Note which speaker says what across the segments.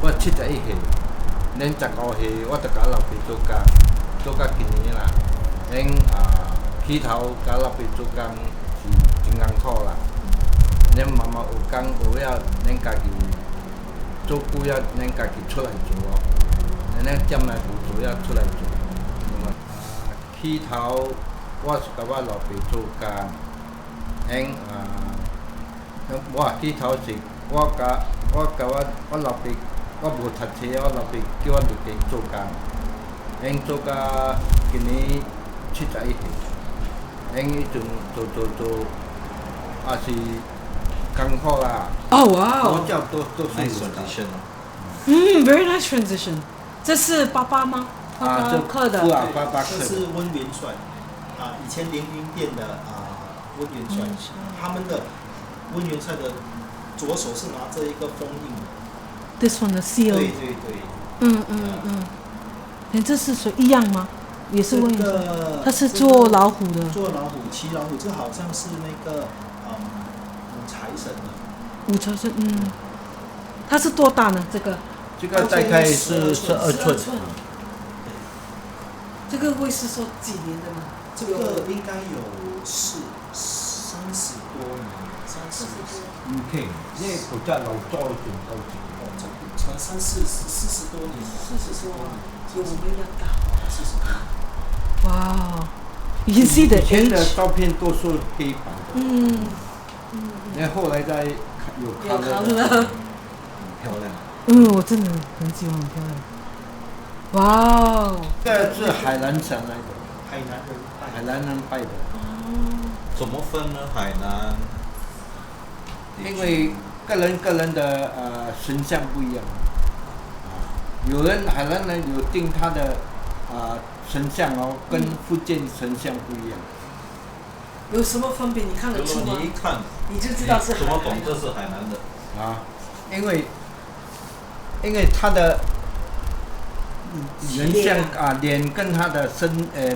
Speaker 1: 我71岁，恁19岁我就甲老爸做工，做到今年啦。恁起头甲老爸做工是真艰苦啦。恁慢慢有工学了，恁家己做久了，恁家己出来做哦。恁点来无做了出来做。起头我是甲我老爸做工，恁我起头是我甲我老爸，我无读册，我老爸叫我入店做工，恁做到今年71岁，恁迄阵做也是艰苦啦。
Speaker 2: Oh wow!
Speaker 1: 多叫多是有的。
Speaker 2: Very nice transition. 这是爸爸吗？爸爸刻的。
Speaker 1: 爸爸刻的。
Speaker 3: 这是温元帅，以前联营店的温元帅，他们的温元帅的左手是拿着一个封印。
Speaker 2: This one 的 seal。
Speaker 3: 对。
Speaker 2: 这是谁一样吗？也是温元帅。他是做老虎的。
Speaker 3: 做老虎，骑老虎，这好像是那个五财神的。
Speaker 2: 五财神，它是多大呢？
Speaker 1: 这个大概是12寸。
Speaker 2: 这个会是说几年的吗？
Speaker 3: 这个应该有30多年，30多。
Speaker 1: OK，因为古代老早就到这个。
Speaker 3: 从40多年，40多年，
Speaker 2: 有没有大
Speaker 3: ？40多年。
Speaker 2: 哇 ，You can see the age。以
Speaker 1: 前的照片都是黑白的。然后后来再有color。
Speaker 2: 很
Speaker 1: 漂亮。
Speaker 2: 我真的很喜欢，很漂亮。哇哦！
Speaker 1: 这是海南省来的。海南人拜的。
Speaker 4: 怎么分呢？海南？
Speaker 1: 因为个人的神像不一样。海南人有定他的神像哦，跟福建神像不一样。
Speaker 2: 有什么分别？你看得出吗？
Speaker 4: 你一看，
Speaker 2: 你就知道是海南的。
Speaker 4: 怎么懂这是海南的？
Speaker 1: 因为他的人像脸跟他的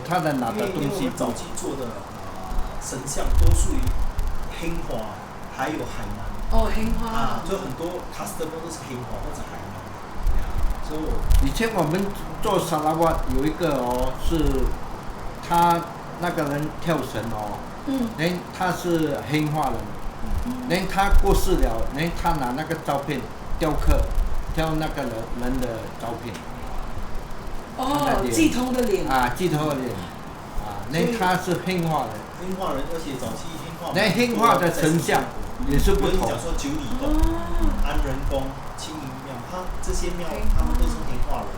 Speaker 1: 他的拿的东西。
Speaker 3: 因为我们早期做的神像都属于兴华，还有海南。
Speaker 2: 兴华。
Speaker 3: 就很多 customer 都是兴华或者海南。
Speaker 1: 以前我们做沙拉瓦有一个是他那个人跳绳他是兴华人，他过世了，他拿那个照片雕那个人的照片。
Speaker 2: 寄托的脸。
Speaker 1: 寄托的脸。他是兴华人。
Speaker 3: 兴华人，而且早期兴华。
Speaker 1: 兴华的神像也是不同。
Speaker 3: 讲说九里洞、安仁宫、清明庙，这些庙他们都是兴华人。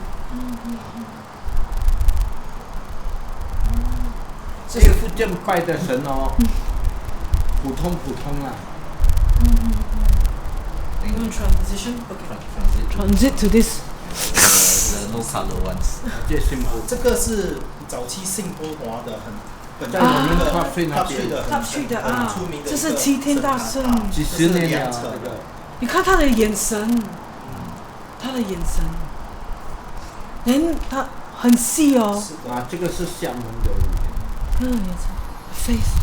Speaker 1: 这个福建拜的神普通啦。
Speaker 2: Transit to this.
Speaker 4: The no color ones.
Speaker 3: 这个是早期信波华的
Speaker 1: 在我们的top street 那
Speaker 3: 边很出名的，
Speaker 2: 这是齐天大圣。
Speaker 1: 几十年了。
Speaker 2: 你看他的眼神，他很细哦。
Speaker 1: 这个是厦门的。
Speaker 2: 眼神 ，face。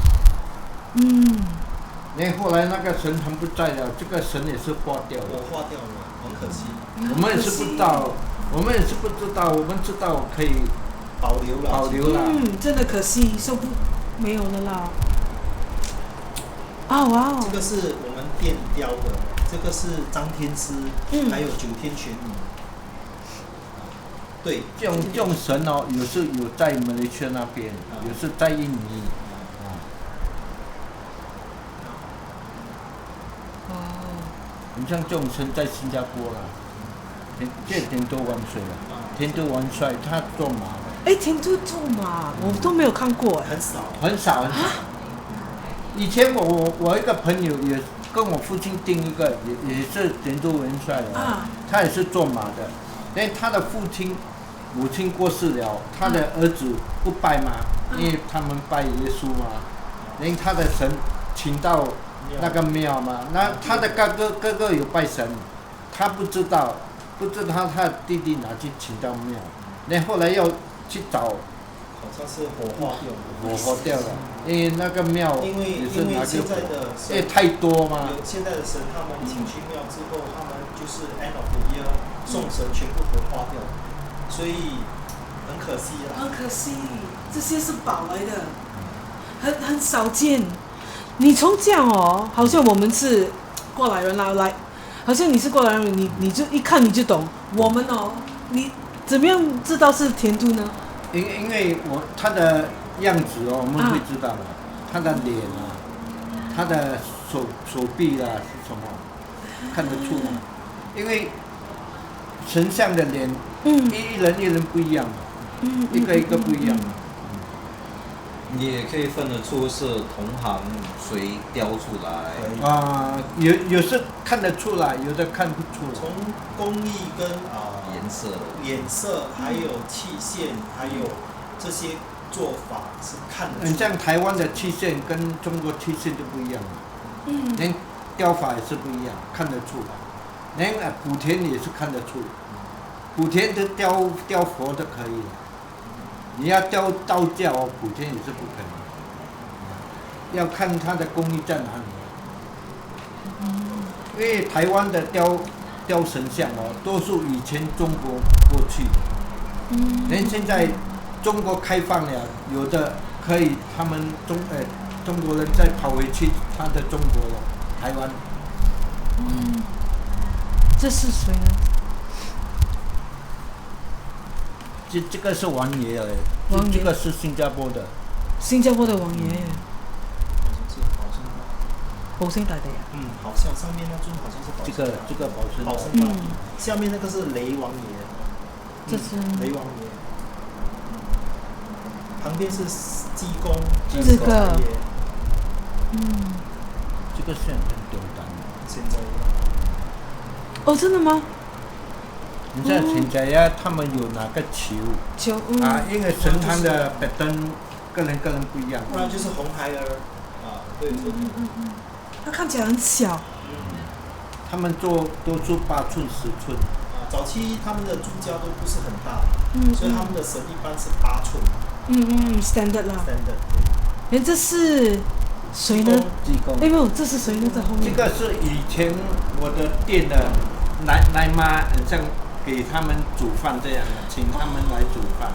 Speaker 1: 后来那个神他不在了，这个神也是化掉了。
Speaker 3: 化掉了，很可惜。
Speaker 1: 我们也是不知道，我们知道可以保留了。
Speaker 2: 真的可惜，没有了啦。哇！
Speaker 3: 这个是我们店雕的，这个是张天师，还有九天玄女。对，
Speaker 1: 这种神有时有在马来西亚那边，有时在印尼。你像这种神在新加坡啦，这田都万岁了，田都万岁，他做马的。
Speaker 2: 田都做马，我都没有看过
Speaker 1: 很少。以前我一个朋友也跟我父亲订一个，也是田都元帅的，他也是做马的，但他的母亲过世了，他的儿子不拜嘛，因为他们拜耶稣嘛，他的神请到那个庙嘛，那他的哥哥有拜神，他不知道他的弟弟拿去请到庙，后来要去找
Speaker 3: 好像是火化掉的。
Speaker 1: 火化掉了，因为那个庙
Speaker 3: 因为
Speaker 1: 也是拿去
Speaker 3: 现在的
Speaker 1: 因为太多嘛。
Speaker 3: 现在的神他们请去庙之后，他们就是 end of the year 送神全部火化掉，所以很可惜啊。
Speaker 2: 很可惜，这些是宝来的，很少见。你从这样哦，好像我们是过来人啦，来，好像你是过来人，你就一看你就懂。我们哦，你怎么样知道是田猪呢？
Speaker 1: 因为他的样子哦，我们会知道的，他的脸啊，他的手臂啦是什么，看得出来。因为神像的脸，一人不一样，一个不一样。
Speaker 4: 你也可以分得出是同行谁雕出来。
Speaker 1: 啊，有时看得出来，有的看不出来。
Speaker 3: 从工艺跟
Speaker 4: 颜色，
Speaker 3: 还有器械，还有这些做法是看得出来。
Speaker 1: 很像台湾的器械跟中国器械就不一样了，连雕法也是不一样，看得出来。连莆田也是看得出，莆田的雕佛都可以了。你要雕道教哦，莆田也是不可能，要看它的工艺在哪里。因为台湾的雕神像哦，都是以前中国过去的，连现在中国开放了，有的可以他们中国人再跑回去他的中国了，台湾。
Speaker 2: 这是谁呢？
Speaker 1: 这个是王爷哎，这个是新加坡的。
Speaker 2: 新加坡的王爷。
Speaker 3: 好像
Speaker 2: 保生大帝啊。
Speaker 3: 好像上面那尊好像是
Speaker 1: 这个保生
Speaker 3: 大帝，下面那个是雷王爷。
Speaker 2: 这是
Speaker 3: 雷王爷。旁边是济公。
Speaker 2: 这个。
Speaker 1: 这个是很简单的。
Speaker 3: 现在。
Speaker 2: 哦，真的吗？
Speaker 1: 你在现在呀，他们有哪个球？因为神坛的摆灯，个人不一样。
Speaker 3: 不然就是红孩儿对。
Speaker 2: 它看起来很小。
Speaker 1: 他们都是8寸、10寸。
Speaker 3: 早期他们的主教都不是很大，所以他们的神一般是8寸。
Speaker 2: standard 啦。
Speaker 3: standard。
Speaker 2: 这是谁呢？
Speaker 1: 济公。
Speaker 2: 没有，这是谁呢？在后面。
Speaker 1: 这个是以前我的店的奶妈，很像给他们煮饭这样的，请他们来煮饭。